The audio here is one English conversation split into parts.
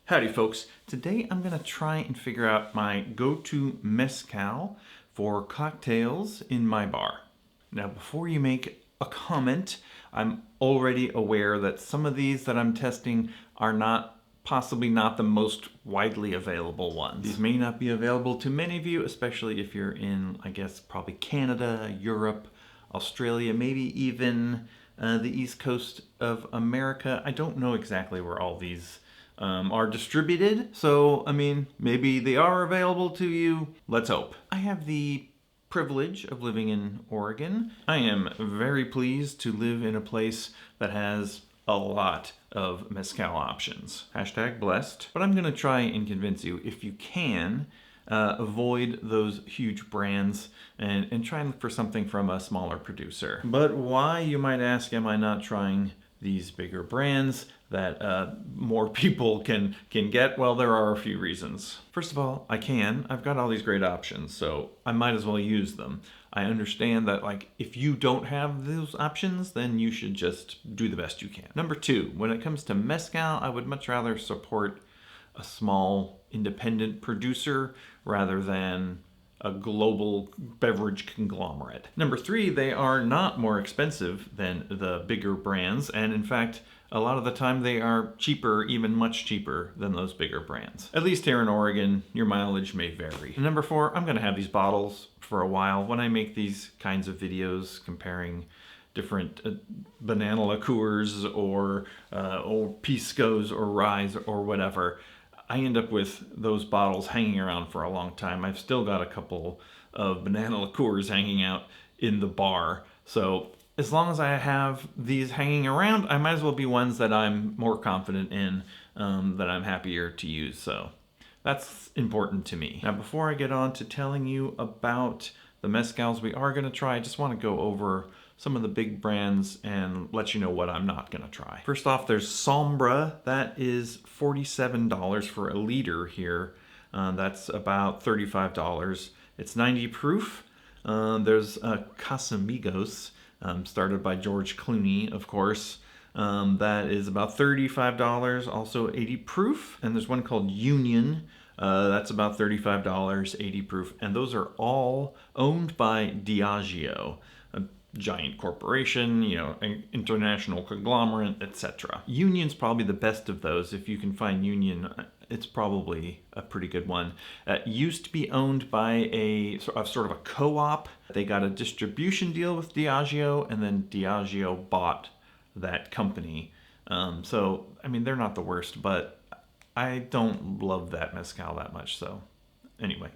Howdy folks, today I'm going to try and figure out my go-to mezcal for cocktails in my bar. Now before you make a comment, I'm already aware that some of these that I'm testing are possibly not the most widely available ones. These may not be available to many of you, especially if you're in, I guess, probably Canada, Europe, Australia, maybe even the East Coast of America. I don't know exactly where all these are distributed, so I mean, maybe they are available to you. Let's hope. I have the privilege of living in Oregon. I am very pleased to live in a place that has a lot of mezcal options. Hashtag blessed. But I'm gonna try and convince you, if you can, avoid those huge brands and try and look for something from a smaller producer. But why, you might ask, am I not trying these bigger brands that more people can get? Well, there are a few reasons. First of all, I've got all these great options, so I might as well use them. I understand that, like, if you don't have those options, then you should just do the best you can. Number two, when it comes to mezcal, I would much rather support a small independent producer rather than a global beverage conglomerate. Number three, they are not more expensive than the bigger brands, and in fact, a lot of the time they are cheaper, even much cheaper than those bigger brands. At least here in Oregon, your mileage may vary. And number four, I'm gonna have these bottles for a while. When I make these kinds of videos comparing different banana liqueurs or piscos or ryes or whatever, I end up with those bottles hanging around for a long time. I've still got a couple of banana liqueurs hanging out in the bar. So as long as I have these hanging around, I might as well be ones that I'm more confident in, that I'm happier to use. So that's important to me. Now, before I get on to telling you about the mezcals we are gonna try, I just wanna go over some of the big brands and let you know what I'm not gonna try. First off, there's Sombra. That is $47 for a liter here. That's about $35. It's 90 proof. There's Casamigos, started by George Clooney, of course. That is about $35, also 80 proof. And there's one called Union. That's about $35, 80 proof. And those are all owned by Diageo, a giant corporation, you know, an international conglomerate, etc. Union's probably the best of those. If you can find Union, it's probably a pretty good one. It used to be owned by a sort of a co-op. They got a distribution deal with Diageo, and then Diageo bought that company. So, I mean, they're not the worst, but I don't love that mezcal that much. So, anyway,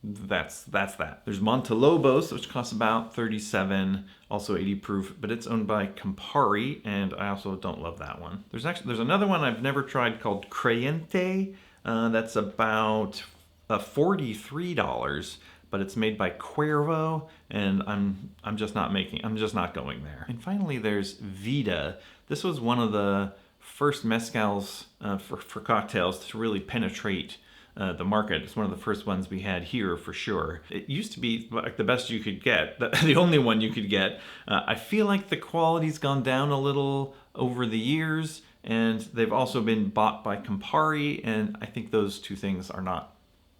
that's that. There's Montelobos, which costs about $37, also 80 proof, but it's owned by Campari, and I also don't love that one. There's another one I've never tried called Creyente. That's about $43, but it's made by Cuervo, and I'm just not going there. And finally, there's Vida. This was one of the first mezcals for cocktails to really penetrate the market. It's one of the first ones we had here for sure. It used to be like the best you could get, the only one you could get. I feel like the quality's gone down a little over the years, and they've also been bought by Campari, and I think those two things are not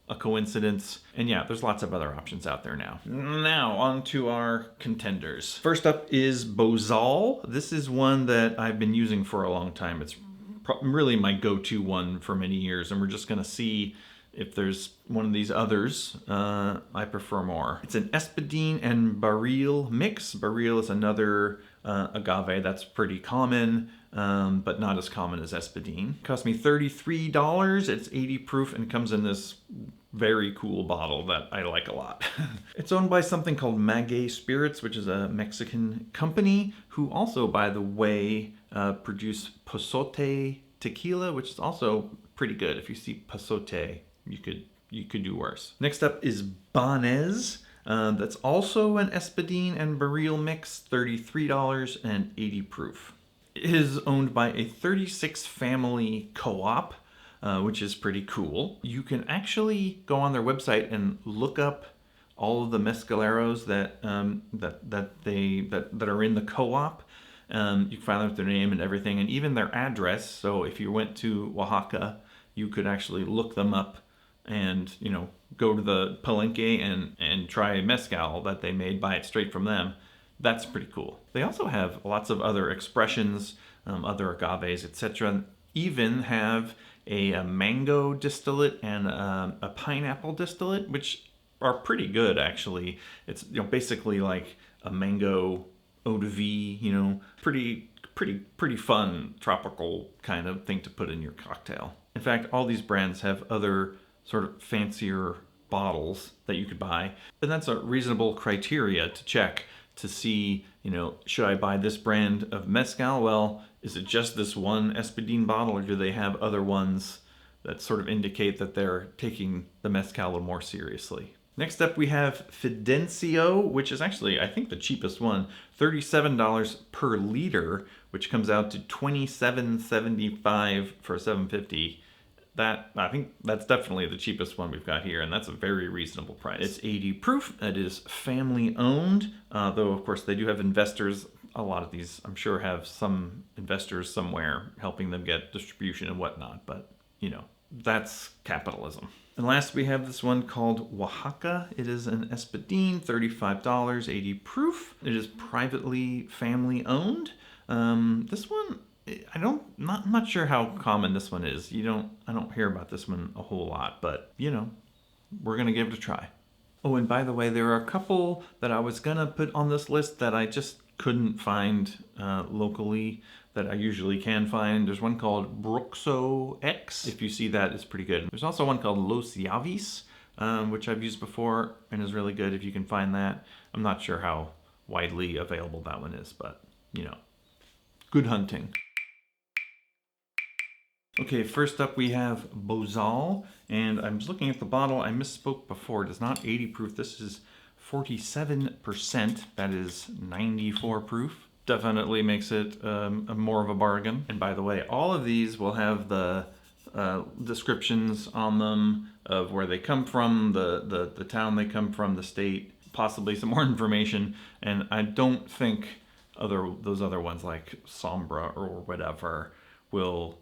a coincidence. And yeah, there's lots of other options out there now. Now, on to our contenders. First up is Bozal. This is one that I've been using for a long time. It's really my go-to one for many years, and we're just gonna see if there's one of these others I prefer more. It's an Espadin and Baril mix. Baril is another agave that's pretty common, but not as common as Espadin. It cost me $33. It's 80 proof and comes in this very cool bottle that I like a lot. It's owned by something called Maguey Spirits, which is a Mexican company who also, by the way, produce Pozote tequila, which is also pretty good. If you see Pozote, you could do worse. Next up is Bahnez. That's also an Espadin and Baril mix, $33 and 80 proof. It is owned by a 36 family co-op, which is pretty cool. You can actually go on their website and look up all of the mezcaleros that are in the co-op. You can find out their name and everything, and even their address. So if you went to Wahaka, you could actually look them up and, you know, go to the Palenque and try mezcal that they made, buy it straight from them. That's pretty cool. They also have lots of other expressions, other agaves, etc. Even have a mango distillate and a pineapple distillate, which are pretty good actually. It's, you know, basically like a mango eau de vie, you know, pretty fun tropical kind of thing to put in your cocktail. In fact, all these brands have other sort of fancier bottles that you could buy, and that's a reasonable criteria to check to see, you know, should I buy this brand of mezcal? Well, is it just this one Espadin bottle, or do they have other ones that sort of indicate that they're taking the mezcal a little more seriously? Next up, we have Fidencio, which is actually, I think, the cheapest one, $37 per liter, which comes out to $27.75 for 750. That, I think that's definitely the cheapest one we've got here, and that's a very reasonable price. It's 80 proof. It is family owned, though of course they do have investors. A lot of these, I'm sure, have some investors somewhere helping them get distribution and whatnot, but you know, that's capitalism. And last we have this one called Wahaka. It is an Espadin, $35, 80 proof. It is privately family owned. This one, I'm not sure how common this one is. I don't hear about this one a whole lot, but you know, we're gonna give it a try. Oh, and by the way, there are a couple that I was gonna put on this list that I just couldn't find locally that I usually can find. There's one called Bruxo X. If you see that, it's pretty good. There's also one called Los Yavis, which I've used before and is really good if you can find that. I'm not sure how widely available that one is, but you know, good hunting. Okay, first up we have Bozal, and I'm just looking at the bottle. I misspoke before. It is not 80 proof. This is 47%. That is 94 proof. Definitely makes it more of a bargain. And by the way, all of these will have the descriptions on them of where they come from, the town they come from, the state, possibly some more information. And I don't think those other ones like Sombra or whatever will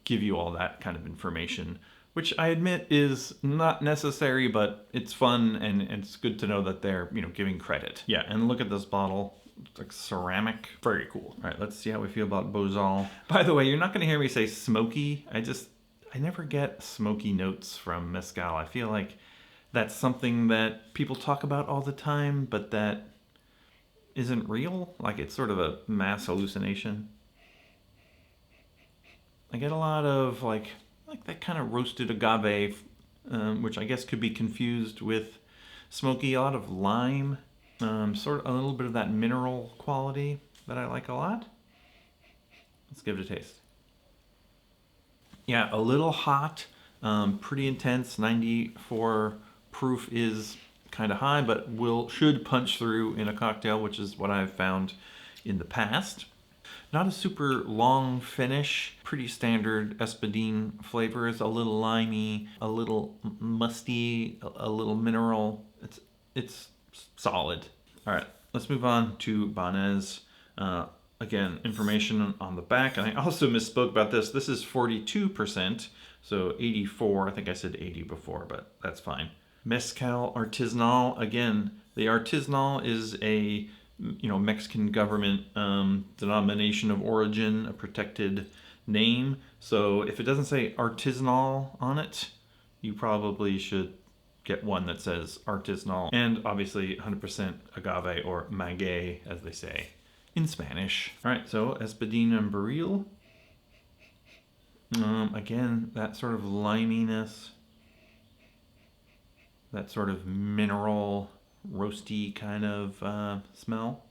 give you all that kind of information, which I admit is not necessary, but it's fun and it's good to know that they're, you know, giving credit. Yeah, and look at this bottle. It's like ceramic. Very cool. All right, let's see how we feel about Bozal. By the way, you're not gonna hear me say smoky. I never get smoky notes from mezcal. I feel like that's something that people talk about all the time, but that isn't real. Like it's sort of a mass hallucination. I get a lot of like that kind of roasted agave, which I guess could be confused with smoky. A lot of lime, sort of a little bit of that mineral quality that I like a lot. Let's give it a taste. Yeah, a little hot, pretty intense. 94 proof is kind of high, but should punch through in a cocktail, which is what I've found in the past. Not a super long finish, pretty standard Espadin flavors, a little limey, a little musty, a little mineral. It's solid. All right, let's move on to Bahnez. Again, information on the back, and I also misspoke about this. This is 42%, so 84. I think I said 80 before, but that's fine. Mezcal artisanal. Again, the artisanal is a Mexican government denomination of origin, a protected name. So if it doesn't say artisanal on it, you probably should get one that says artisanal. And obviously 100% agave or maguey, as they say in Spanish. All right, so Espadin and Barril. Again, that sort of liminess, that sort of mineral, roasty kind of smell.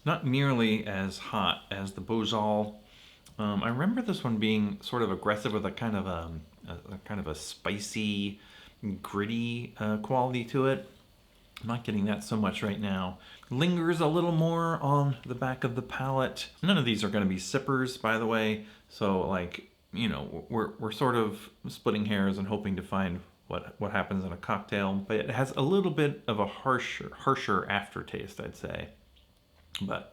Not nearly as hot as the Bozal. I remember this one being sort of aggressive with a kind of a spicy, gritty quality to it. I'm not getting that so much right now. Lingers a little more on the back of the palate. None of these are going to be sippers, by the way. So like, we're sort of splitting hairs and hoping to find what happens in a cocktail, but it has a little bit of a harsher aftertaste, I'd say. But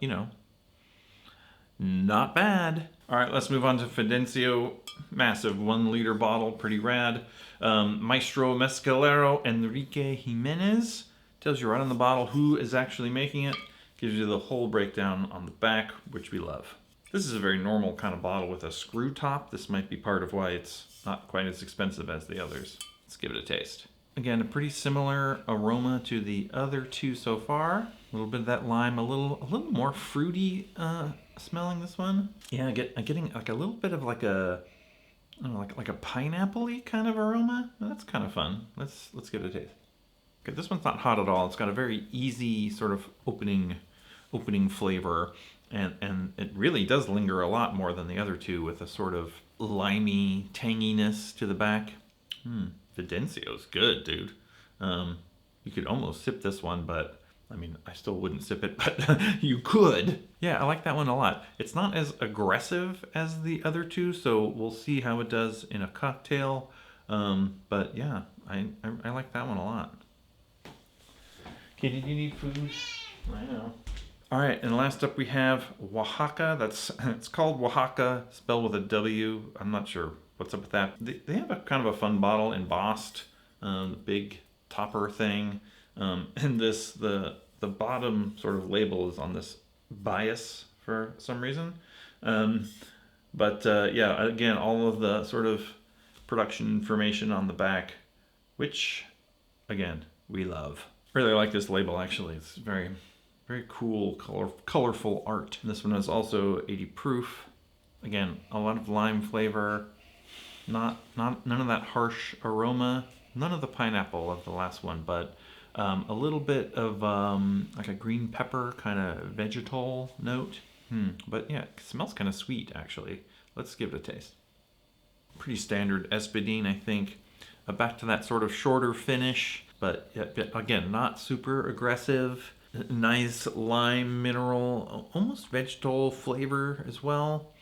Not bad. All right, let's move on to Fidencio. Massive 1 liter bottle, pretty rad. Maestro Mezcalero Enrique Jimenez. Tells you right on the bottle who is actually making it. Gives you the whole breakdown on the back, which we love. This is a very normal kind of bottle with a screw top. This might be part of why it's not quite as expensive as the others. Let's give it a taste. Again, a pretty similar aroma to the other two so far. A little bit of that lime, a little more fruity smelling this one. Yeah, I'm getting like a little bit of like a, I don't know, like a pineapple-y kind of aroma. That's kind of fun. Let's give it a taste. Okay, this one's not hot at all. It's got a very easy sort of opening flavor, and it really does linger a lot more than the other two with a sort of limey tanginess to the back. Fidencio's good, dude. You could almost sip this one, but I mean, I still wouldn't sip it, but you could. Yeah, I like that one a lot. It's not as aggressive as the other two, so we'll see how it does in a cocktail. But yeah, I like that one a lot. Okay, did you need food? I know. All right, and last up we have Wahaka. It's called Wahaka, spelled with a W. I'm not sure what's up with that. They have a kind of a fun bottle embossed, the big topper thing, and the bottom sort of label is on this bias for some reason. Yeah, again, all of the sort of production information on the back, which again we love. Really like this label actually. It's very cool, colorful art. This one is also 80 proof. Again, a lot of lime flavor. None of that harsh aroma. None of the pineapple of the last one, but a little bit of like a green pepper kind of vegetal note. But yeah, it smells kind of sweet actually. Let's give it a taste. Pretty standard espadine, I think. Back to that sort of shorter finish, but again, not super aggressive. Nice lime mineral, almost vegetal flavor as well.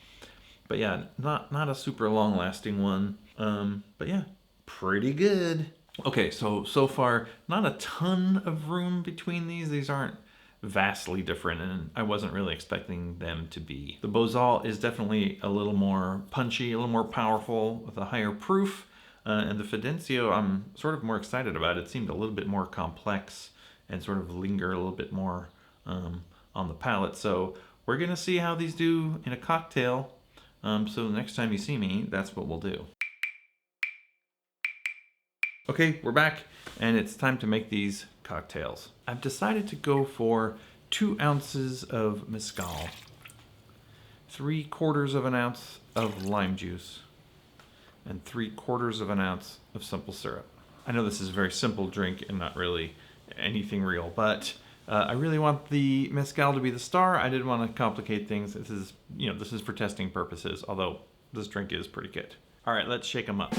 But yeah, not a super long lasting one. But yeah, pretty good. Okay, so far, not a ton of room between these. These aren't vastly different, and I wasn't really expecting them to be. The Bozal is definitely a little more punchy, a little more powerful with a higher proof. And the Fidencio, I'm sort of more excited about. It seemed a little bit more complex and sort of linger a little bit more on the palate. So we're gonna see how these do in a cocktail. So the next time you see me, that's what we'll do. Okay, we're back, and it's time to make these cocktails. I've decided to go for 2 ounces of mezcal, 3/4 of an ounce of lime juice, and 3/4 of an ounce of simple syrup. I know this is a very simple drink and not really anything real, but I really want the mezcal to be the star. I didn't want to complicate things. This is for testing purposes, although this drink is pretty good. All right, let's shake them up.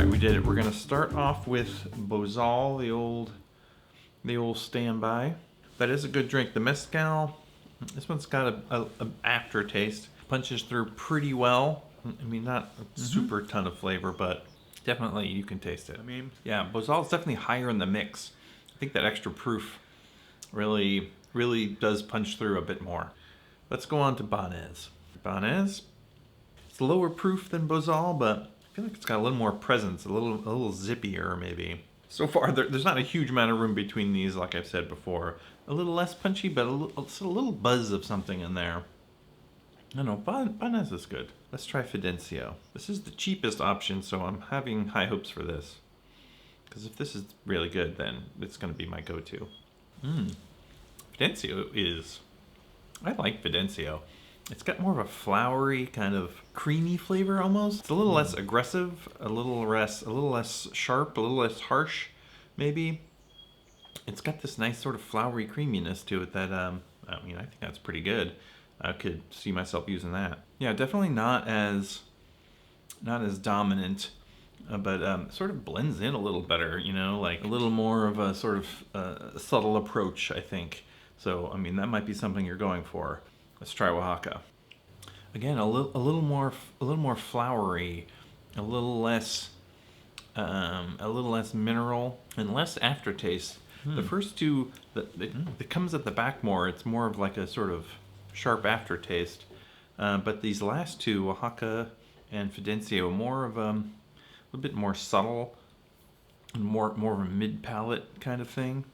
We did it. We're gonna start off with Bozal, the old standby. That is a good drink. The mezcal, this one's got a aftertaste. Punches through pretty well. I mean, not a super ton of flavor, but definitely you can taste it. I mean, yeah, Bozal's definitely higher in the mix. I think that extra proof really does punch through a bit more. Let's go on to Bahnez. Bahnez, it's lower proof than Bozal, but I feel like it's got a little more presence, a little zippier maybe. So far, there's not a huge amount of room between these, like I've said before. A little less punchy, but a little buzz of something in there. I don't know, Bahnez is good. Let's try Fidencio. This is the cheapest option, so I'm having high hopes for this. Because if this is really good, then it's going to be my go-to. Fidencio is... I like Fidencio. It's got more of a flowery, kind of creamy flavor almost. It's a little less aggressive, a little less sharp, a little less harsh, maybe. It's got this nice sort of flowery creaminess to it that, I mean, I think that's pretty good. I could see myself using that. Yeah, definitely not as dominant, but sort of blends in a little better, you know, like a little more of a sort of subtle approach, I think. So, I mean, that might be something you're going for. Let's try Wahaka. Again, a little more flowery, a little less mineral and less aftertaste. The first two, that comes at the back more. It's more of like a sort of sharp aftertaste. But these last two, Wahaka and Fidencio, more of a little bit more subtle, and more of a mid palate kind of thing.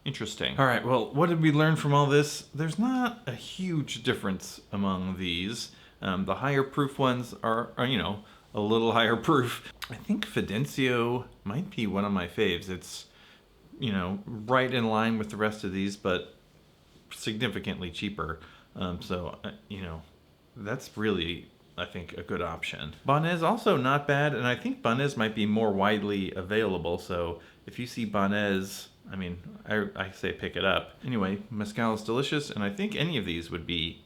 Interesting. All right, well, what did we learn from all this? There's not a huge difference among these. The higher proof ones are, you know, a little higher proof. I think Fidencio might be one of my faves. It's, you know, right in line with the rest of these, but significantly cheaper. So, you know, that's really, I think, a good option. Bahnez also not bad, and I think Bahnez might be more widely available. So if you see Bahnez, I mean, I say pick it up. Anyway, mezcal is delicious, and I think any of these would be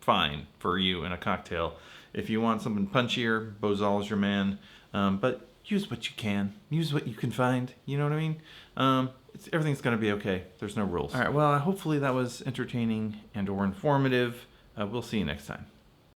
fine for you in a cocktail. If you want something punchier, Bozal is your man. But use what you can. Use what you can find. You know what I mean? Everything's going to be okay. There's no rules. All right, well, hopefully that was entertaining and or informative. We'll see you next time.